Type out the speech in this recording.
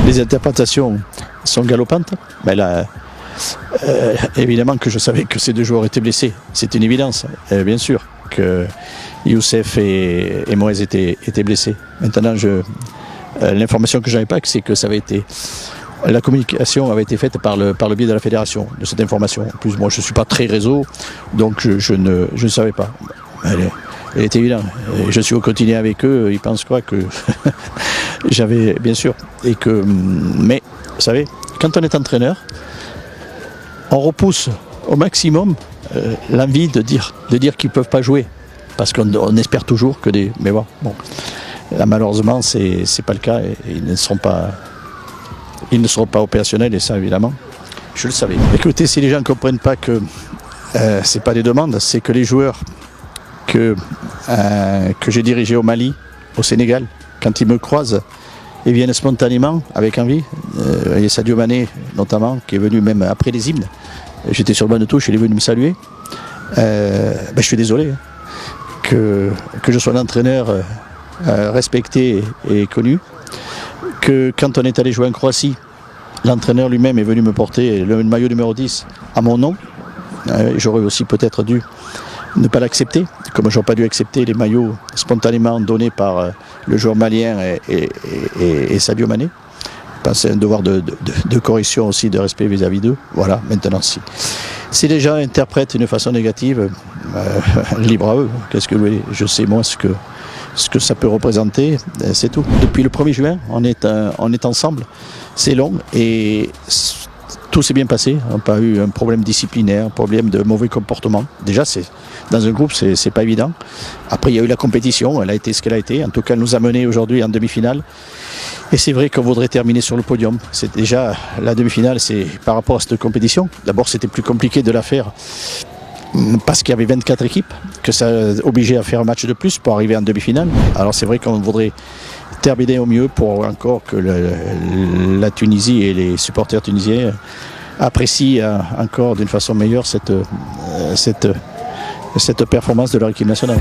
les interprétations sont galopantes. Ben là, évidemment que je savais que ces deux joueurs étaient blessés. C'est une évidence, bien sûr, que Youssef et Moïse étaient blessés. Maintenant, l'information que je n'avais pas, c'est que ça avait été... La communication avait été faite par le biais de la fédération, de cette information. En plus, moi, je ne suis pas très réseau, donc je ne savais pas. Elle est évidente. Je suis au quotidien avec eux, ils pensent quoi que j'avais, bien sûr. Mais, vous savez, quand on est entraîneur, on repousse au maximum l'envie de dire qu'ils ne peuvent pas jouer. Parce qu'on espère toujours que des... Mais bon. Là, malheureusement, c'est pas le cas et ils ne seront pas opérationnels, et ça, évidemment, je le savais. Écoutez, si les gens ne comprennent pas que c'est pas des demandes, c'est que les joueurs que j'ai dirigés au Mali, au Sénégal, quand ils me croisent, ils viennent spontanément, avec envie. Il y a Sadio Mané, notamment, qui est venu même après les hymnes. J'étais sur le banc de touche, il est venu me saluer. Je suis désolé que je sois l'entraîneur respecté et connu. Que quand on est allé jouer en Croatie, l'entraîneur lui-même est venu me porter le maillot numéro 10 à mon nom. J'aurais aussi peut-être dû ne pas l'accepter, comme je n'aurais pas dû accepter les maillots spontanément donnés par le joueur malien et Sadio Mané. C'est un devoir de correction aussi, de respect vis-à-vis d'eux. Voilà, maintenant, si les gens interprètent d'une façon négative, libre à eux. Qu'est-ce que vous voulez ? Je sais moi ce que ça peut représenter, c'est tout. Depuis le 1er juin, on est ensemble, c'est long et tout s'est bien passé. On n'a pas eu un problème disciplinaire, un problème de mauvais comportement. Déjà, dans un groupe, c'est pas évident. Après, il y a eu la compétition, elle a été ce qu'elle a été. En tout cas, elle nous a menés aujourd'hui en demi-finale. Et c'est vrai qu'on voudrait terminer sur le podium. C'est déjà la demi-finale, c'est par rapport à cette compétition. D'abord, c'était plus compliqué de la faire parce qu'il y avait 24 équipes, que ça obligeait à faire un match de plus pour arriver en demi-finale. Alors c'est vrai qu'on voudrait terminer au mieux pour encore que la Tunisie et les supporters tunisiens apprécient encore d'une façon meilleure cette performance de leur équipe nationale.